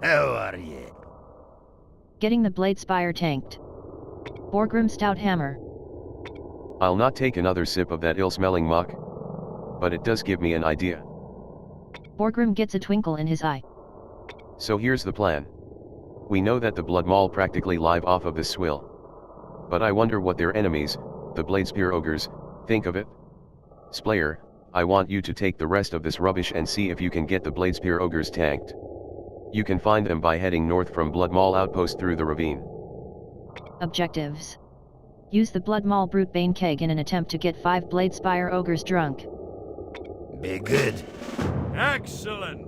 How are ye? Getting the Bladespire tanked. Borgrim Stout Hammer. I'll not take another sip of that ill-smelling muck. But it does give me an idea. Borgrim gets a twinkle in his eye. So here's the plan. We know that the Blood Maul practically live off of this swill. But I wonder what their enemies, the Bladespire ogres, think of it. Splayer, I want you to take the rest of this rubbish and see if you can get the Bladespire ogres tanked. You can find them by heading north from Blood Maul outpost through the ravine. Objectives. Use the Blood Maul Brutebane keg in an attempt to get 5 Bladespire ogres drunk. Be good. Excellent!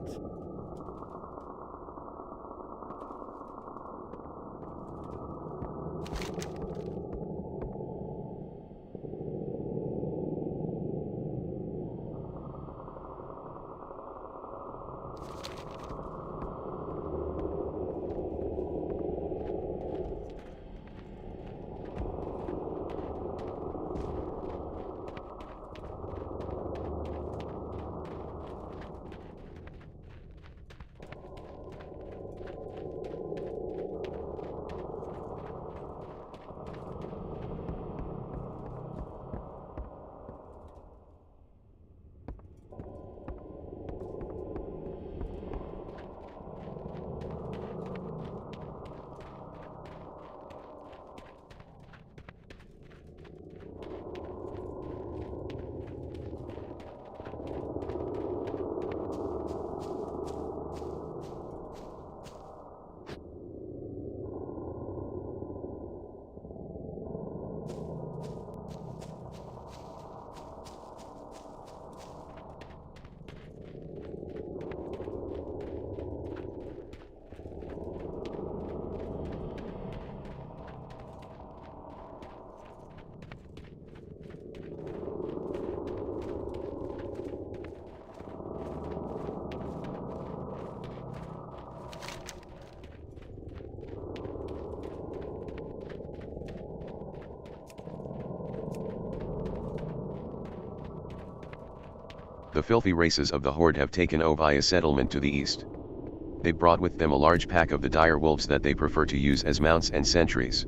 The filthy races of the Horde have taken over a settlement to the east. They brought with them a large pack of the dire wolves that they prefer to use as mounts and sentries.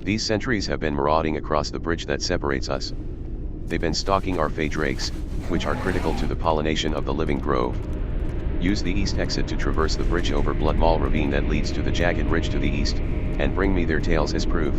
These sentries have been marauding across the bridge that separates us. They've been stalking our Fey drakes, which are critical to the pollination of the living grove. Use the east exit to traverse the bridge over Blood Maul ravine that leads to the jagged ridge to the east, and bring me their tails as proof.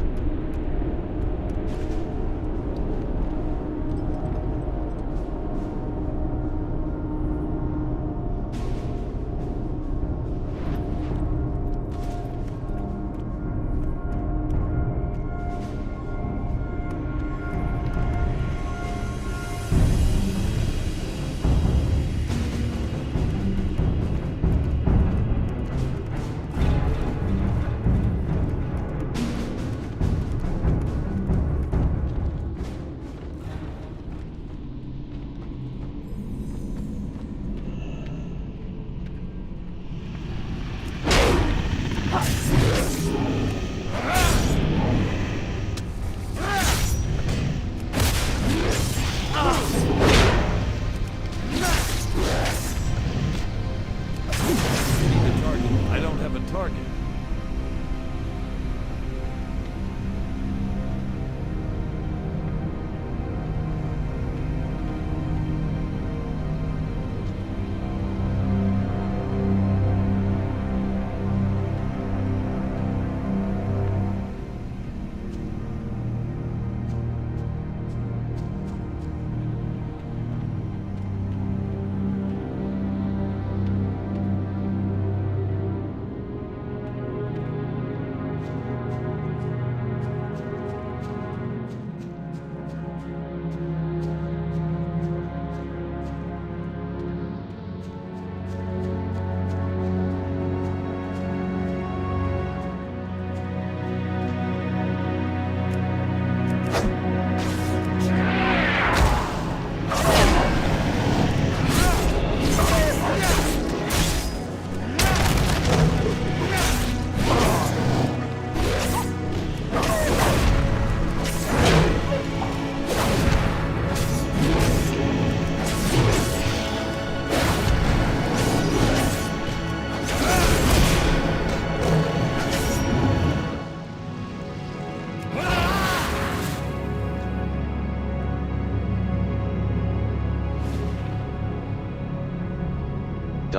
I don't have a target.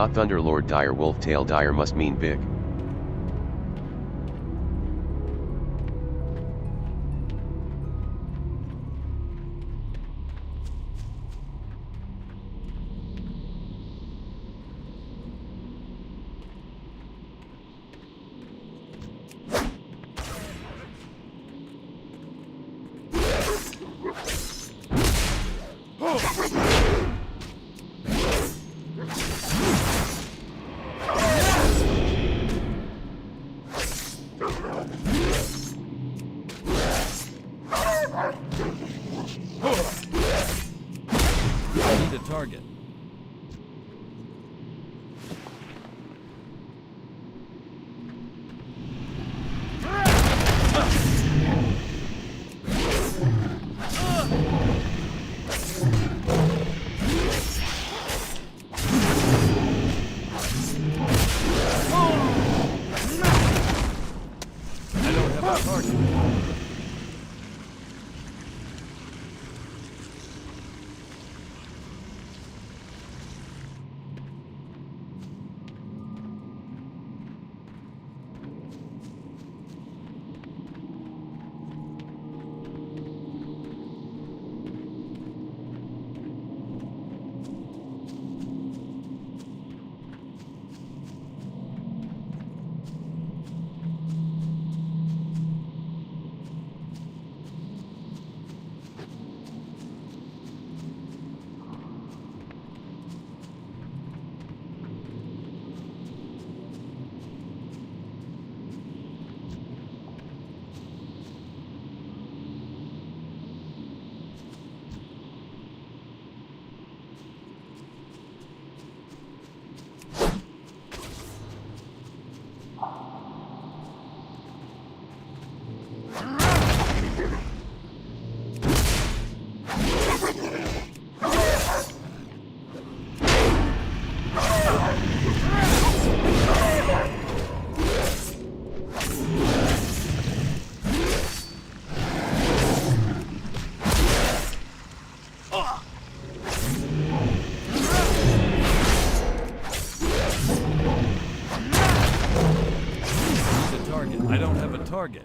Thunderlord Dire Wolf Tail Dire must mean big. I need a target. I don't have a target. I don't have a target.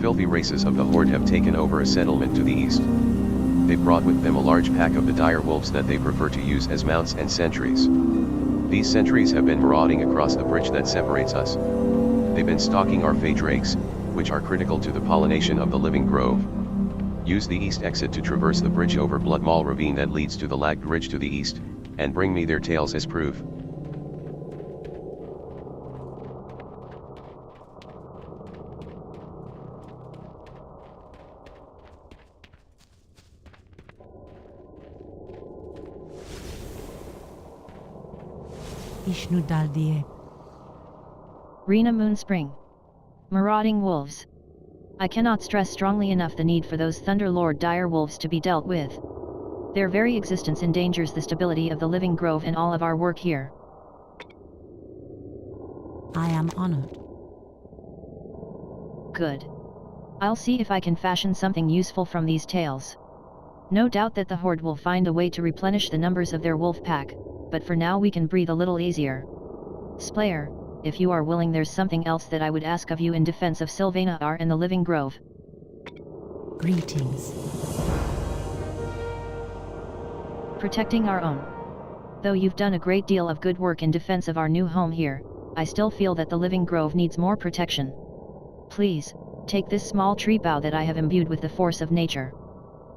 filthy races of the Horde have taken over a settlement to the east. They brought with them a large pack of the dire wolves that they prefer to use as mounts and sentries. These sentries have been marauding across the bridge that separates us. They've been stalking our Fey drakes, which are critical to the pollination of the living grove. Use the east exit to traverse the bridge over Blood Maul ravine that leads to the lagged ridge to the east, and bring me their tails as proof. Ishnudaldie. Rena Moonspring. Marauding wolves. I cannot stress strongly enough the need for those Thunderlord dire wolves to be dealt with. Their very existence endangers the stability of the living grove and all of our work here. I am honored. Good. I'll see if I can fashion something useful from these tales. No doubt that the Horde will find a way to replenish the numbers of their wolf pack, but for now we can breathe a little easier. Splayer, if you are willing, there's something else that I would ask of you in defense of Sylvana R and the Living Grove. Greetings. Protecting our own. Though you've done a great deal of good work in defense of our new home here, I still feel that the Living Grove needs more protection. Please, take this small tree bough that I have imbued with the force of nature.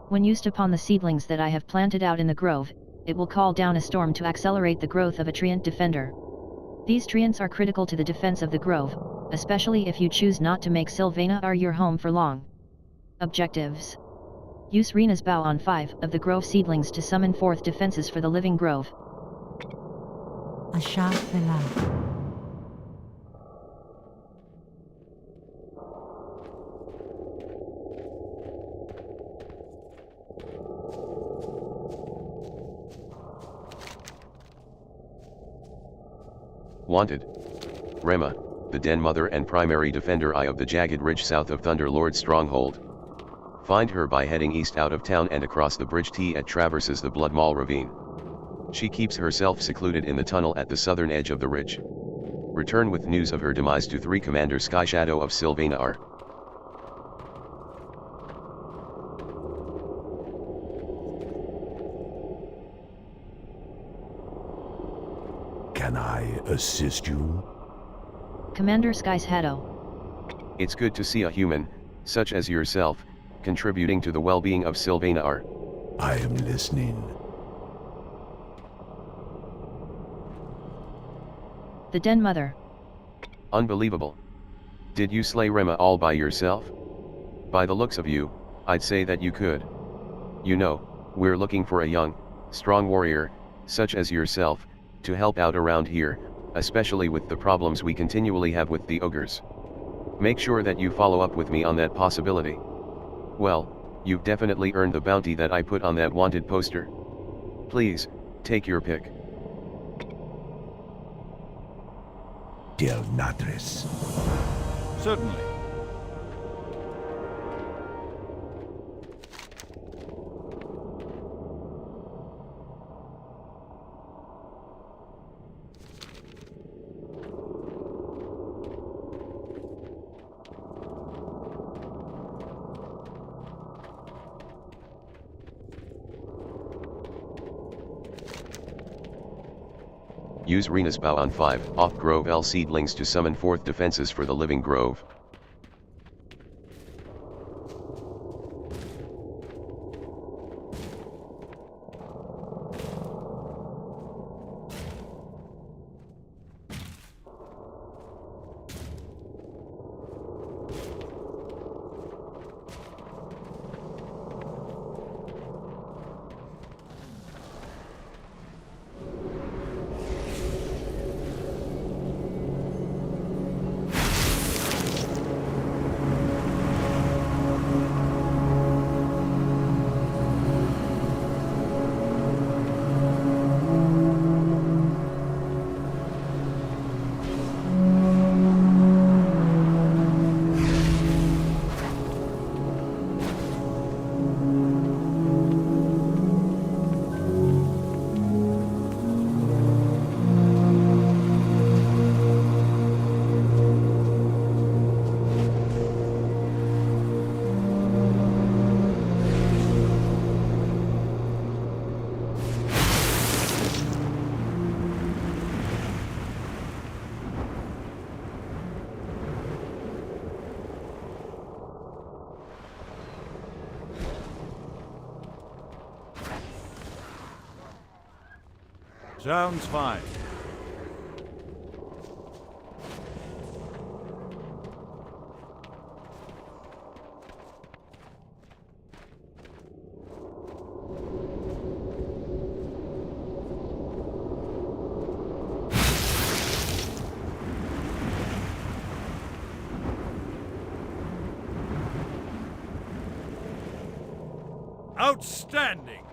When used upon the seedlings that I have planted out in the grove, it will call down a storm to accelerate the growth of a treant defender. These treants are critical to the defense of the grove, especially if you choose not to make Sylvana R your home for long. Objectives. Use Rena's bow on 5 of the grove seedlings to summon forth defenses for the living grove. Asha Vela. Wanted. Rema, the Den Mother and primary defender Eye of the Jagged Ridge south of Thunderlord's stronghold. Find her by heading east out of town and across the bridge T at traverses the Blood Maul ravine. She keeps herself secluded in the tunnel at the southern edge of the ridge. Return with news of her demise to 3 Commander Sky Shadow of Sylvana R. Can I assist you? Commander Sky Shadow. It's good to see a human, such as yourself, contributing to the well-being of Sylvana R. I am listening. The Den Mother. Unbelievable. Did you slay Rema all by yourself? By the looks of you, I'd say that you could. You know, we're looking for a young, strong warrior, such as yourself, to help out around here, especially with the problems we continually have with the ogres. Make sure that you follow up with me on that possibility. Well, you've definitely earned the bounty that I put on that wanted poster. Please, take your pick. Del Natris. Certainly. Use Rena's bow on 5 off Grove L seedlings to summon forth defenses for the living grove. Sounds fine. Outstanding!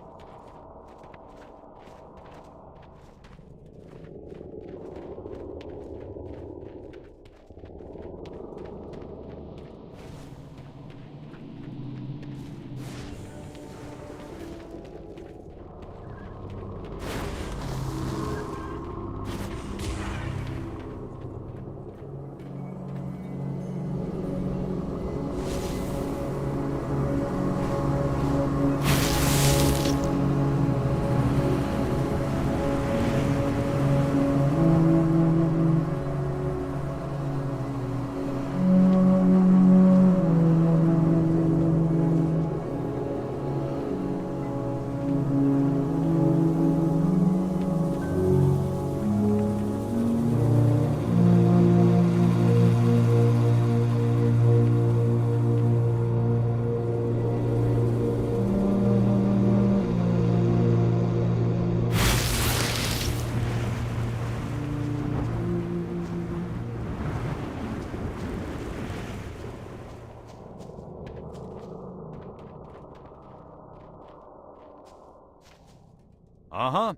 Uh-huh.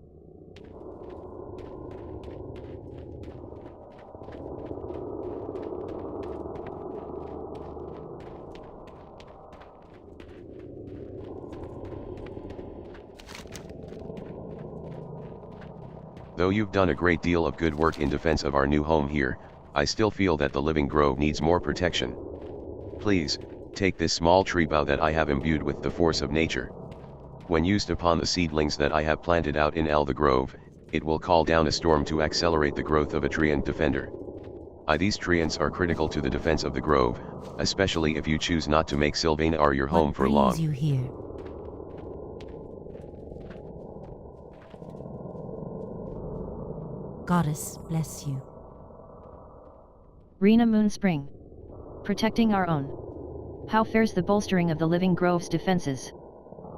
Though you've done a great deal of good work in defense of our new home here, I still feel that the living grove needs more protection. Please, take this small tree bough that I have imbued with the force of nature. When used upon the seedlings that I have planted out in the grove, it will call down a storm to accelerate the growth of a treant defender. These treants are critical to the defense of the grove, especially if you choose not to make Sylvania your home for long. What brings you here? Goddess bless you. Rena Moonspring. Protecting our own. How fares the bolstering of the living grove's defenses?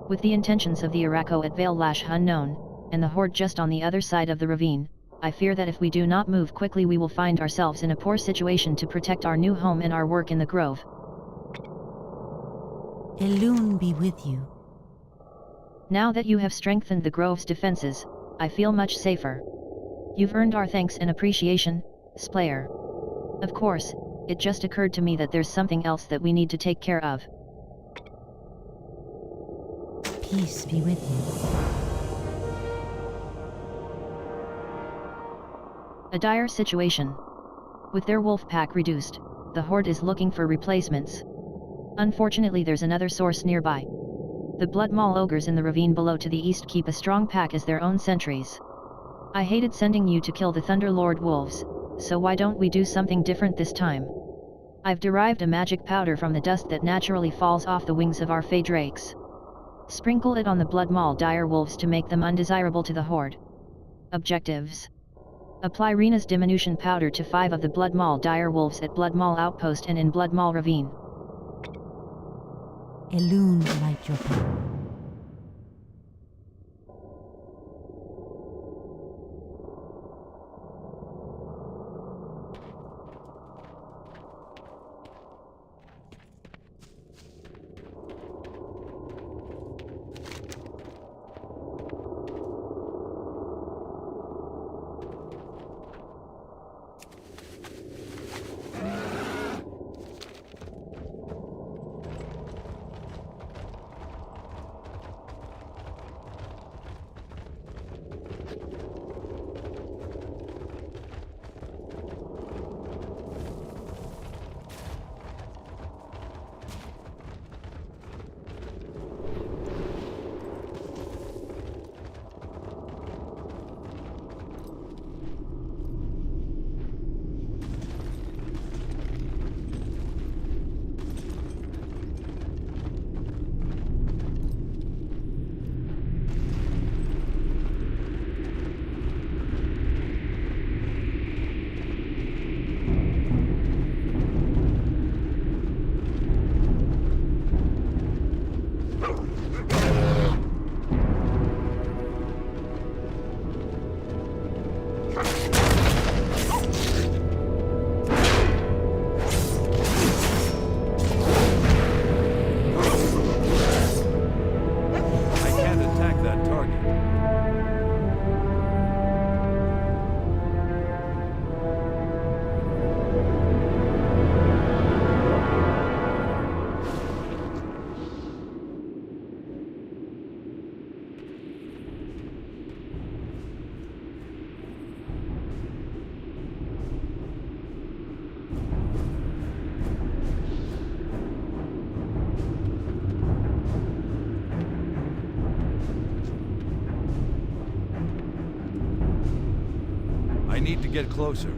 With the intentions of the Araco at Vale Lash unknown, and the horde just on the other side of the ravine, I fear that if we do not move quickly we will find ourselves in a poor situation to protect our new home and our work in the grove. Elune be with you. Now that you have strengthened the grove's defenses, I feel much safer. You've earned our thanks and appreciation, Splayer. Of course, it just occurred to me that there's something else that we need to take care of. Peace be with you. A dire situation. With their wolf pack reduced, the horde is looking for replacements. Unfortunately there's another source nearby. The Blood Maul ogres in the ravine below to the east keep a strong pack as their own sentries. I hated sending you to kill the Thunderlord wolves, so why don't we do something different this time? I've derived a magic powder from the dust that naturally falls off the wings of our Fey Drakes. Sprinkle it on the Blood Maul dire wolves to make them undesirable to the horde. Objectives. Apply Rena's diminution powder to 5 of the Blood Maul dire wolves at Blood Maul Outpost and in Blood Maul Ravine. Elune light your path. to get closer.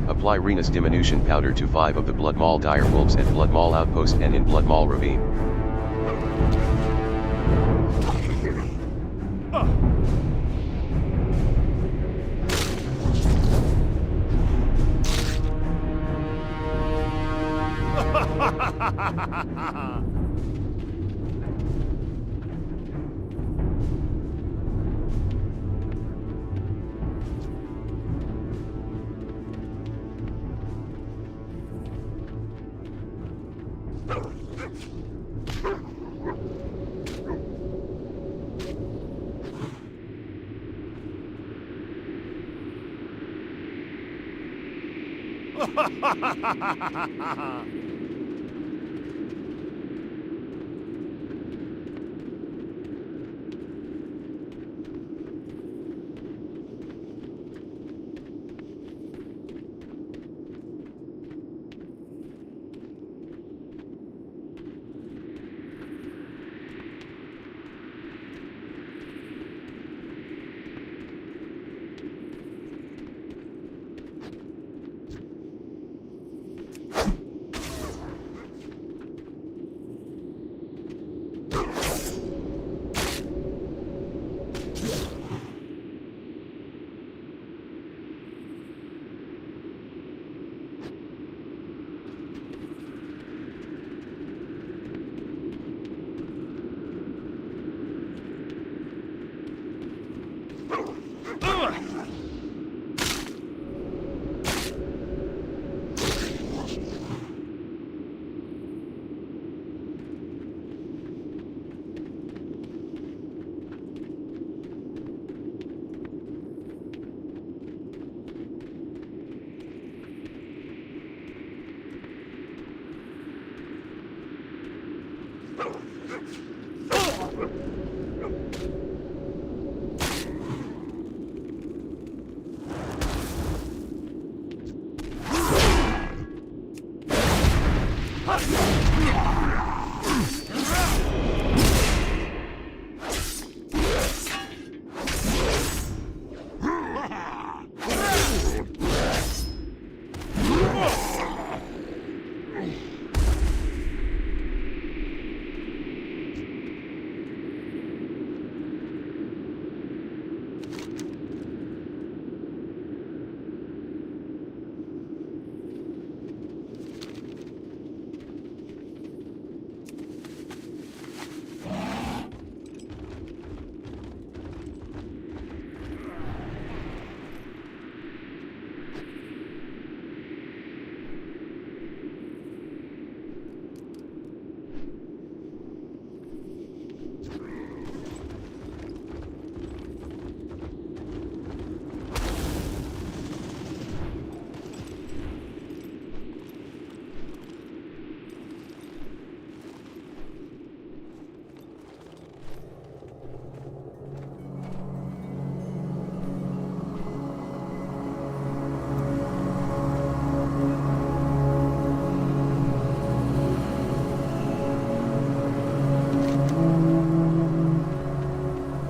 Apply Renus diminution powder to 5 of the Blood Maul direwolves at Blood Maul outpost and in Blood Maul ravine.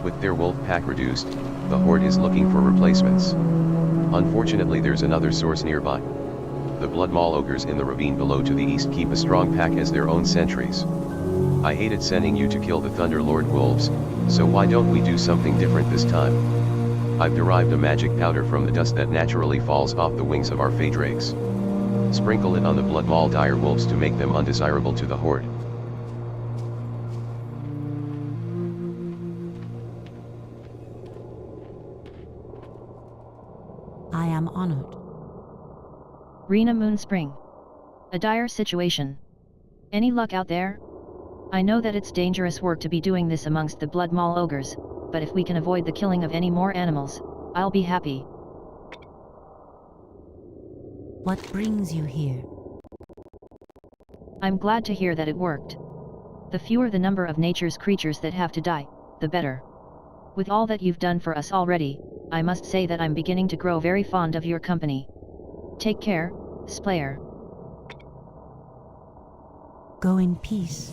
With their wolf pack reduced, the Horde is looking for replacements. Unfortunately, there's another source nearby. The Blood Maul ogres in the ravine below to the east keep a strong pack as their own sentries. I hated sending you to kill the Thunder Lord wolves, so why don't we do something different this time? I've derived a magic powder from the dust that naturally falls off the wings of our Phaedrakes. Sprinkle it on the Blood Maul direwolves to make them undesirable to the Horde. I am honored. Rena Moonspring. A dire situation. Any luck out there? I know that it's dangerous work to be doing this amongst the Blood Maul ogres, but if we can avoid the killing of any more animals, I'll be happy. What brings you here? I'm glad to hear that it worked. The fewer the number of nature's creatures that have to die, the better. With all that you've done for us already, I must say that I'm beginning to grow very fond of your company. Take care, Splayer. Go in peace.